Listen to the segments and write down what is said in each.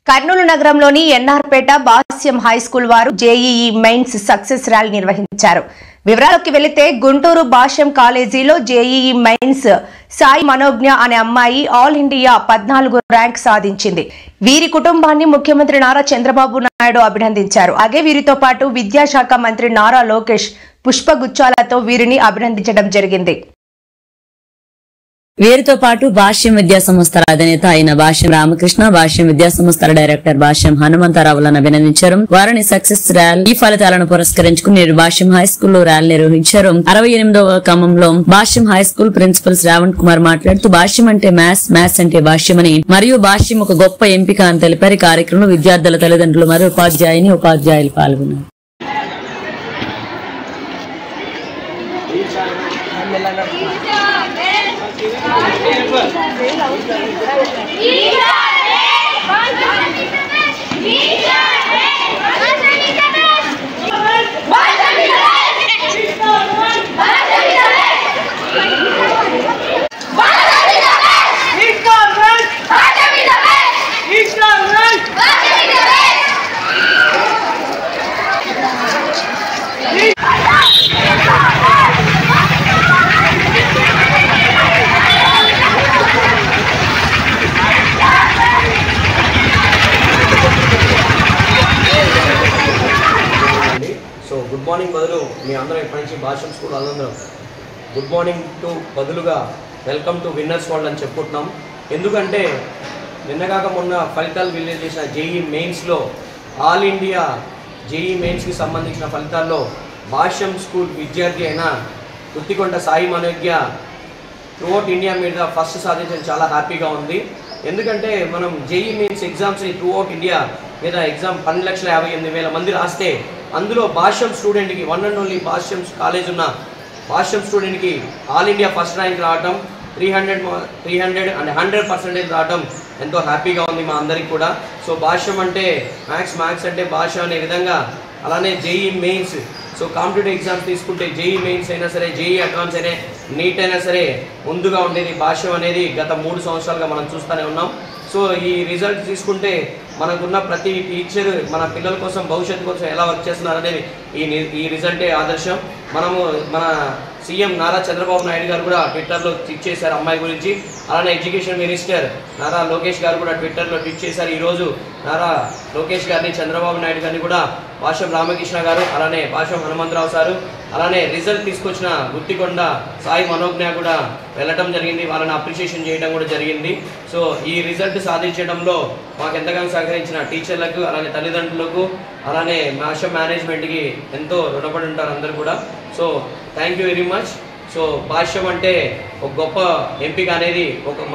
కర్నూలు నగరంలోని NR Peta బాస్యం high school వారు JEE mains success rally నిర్వహించారు. వివరాల్లోకి వెళితే గుంటూరు బాస్యం కాలేజీలో జేఈఈ మెయిన్స్ సాయి మనోజ్ఞ అనే అమ్మాయి ఆల్ ఇండియా 14 ర్యాంక్ సాధించింది. వీరి కుటుంబాన్ని ముఖ్యమంత్రి నారా చంద్రబాబు నాయుడు అభినందించారు. అలాగే వీరితో పాటు విద్యాశాఖ మంత్రి నారా లోకేష్ పుష్పగుచ్చాలతో వీరిని అభినందించడం జరిగింది. వీరితో పాటు భాష్యం విద్యా సంస్థల అధినేత అయిన భాష్యం రామకృష్ణ, భాష్యం విద్యా సంస్థల డైరెక్టర్ భాష్యం హనుమంతరావులను అభినందించారు. వారిని సక్సెస్ ర్యాలీ ఈ ఫలితాలను పురస్కరించుకుని నేడు భాష్యం హై స్కూల్లో ర్యాలీ నిర్వహించారు. 68వ క్రమంలో Bhashyam high school principal Shravan Kumar మాట్లాడుతూ భాష్యం అంటే మ్యాథ్స్ అంటే భాష్యమని మరియు భాష్యం ఒక గొప్ప ఎంపిక అని తెలిపారు. కార్యక్రమంలో విద్యార్థుల తల్లిదండ్రులు మరియు ఉపాధ్యాయులు పాల్గొన్నారు. గుడ్ మార్నింగ్ బదులు మీ అందరం ఇప్పటి నుంచి భాష్యం స్కూల్ అందరం గుడ్ మార్నింగ్ టు బదులుగా వెల్కమ్ టు విన్నర్స్ వరల్డ్ అని చెప్పుకుంటున్నాం. ఎందుకంటే నిన్నగాక మొన్న ఫలితాలు రిలీజ్ చేసిన జేఈ మెయిన్స్లో ఆల్ ఇండియా జేఈ మెయిన్స్కి సంబంధించిన ఫలితాల్లో భాష్యం స్కూల్ విద్యార్థి అయిన గుత్తికొండ సాయి మనోజ్ఞ త్రూఅవుట్ ఇండియా మీద ఫస్ట్ సాధించడం చాలా హ్యాపీగా ఉంది. ఎందుకంటే మనం జేఈ మెయిన్స్ ఎగ్జామ్స్ని త్రూఅవుట్ ఇండియా మీద ఎగ్జామ్ 10,58,000 మంది రాస్తే అందులో భాష్యం స్టూడెంట్కి one and only Bhashyam college ఉన్న భాష్యం స్టూడెంట్కి ఆల్ ఇండియా ఫస్ట్ ర్యాంక్ రావడం 300 అండ్ 100% రావడం ఎంతో హ్యాపీగా ఉంది మా అందరికి కూడా. సో భాష్యం అంటే మ్యాథ్స్ అంటే భాష అనే విధంగా, అలానే JEE mains so competitive exams తీసుకుంటే జేఈ మెయిన్స్ అయినా సరే, జేఈ అడ్వాన్స్ అయినా, నీట్ అయినా సరే ముందుగా ఉండేది భాష్యం అనేది గత 3 సంవత్సరాలుగా మనం చూస్తూనే ఉన్నాం. సో ఈ రిజల్ట్ తీసుకుంటే మనకున్న ప్రతి టీచర్ మన పిల్లల కోసం భవిష్యత్తు కోసం ఎలా వర్క్ చేస్తున్నారు అనేది ఈ రిజల్టే ఆదర్శం. మన సీఎం నారా చంద్రబాబు నాయుడు గారు కూడా ట్విట్టర్లో ట్వీట్ చేశారు అమ్మాయి గురించి. అలానే ఎడ్యుకేషన్ మినిస్టర్ నారా లోకేష్ గారు కూడా ట్విట్టర్లో ట్వీట్ చేశారు. ఈరోజు నారా లోకేష్ గారిని, చంద్రబాబు నాయుడు గారిని కూడా భాష్యం రామకృష్ణ గారు, అలానే భాష్యం హనుమంతరావు సారు, అలానే రిజల్ట్ తీసుకొచ్చిన గుత్తికొండ సాయి మనోజ్ఞ కూడా వెళ్ళటం జరిగింది. వాళ్ళని అప్రిషియేషన్ చేయడం కూడా జరిగింది. సో ఈ రిజల్ట్ సాధించడంలో మాకు ఎంతగానో సహకరించిన టీచర్లకు, అలానే తల్లిదండ్రులకు, అలానే భాష్యం మేనేజ్మెంట్కి ఎంతో రుణపడి ఉంటారు అందరూ కూడా. So thank you very much. So Bhashyam అంటే ఒక గొప్ప ఎంపిక అనేది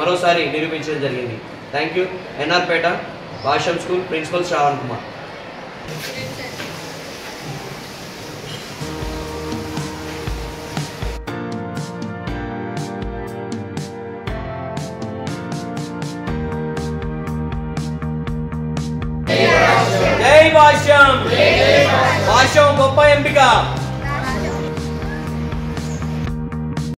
మరోసారి నిరూపించడం జరిగింది. Thank you. NRPeta Bhashyam school principal Shravan Kumar. జై భాష్యం. భాష్యం గొప్ప ఎంపిక.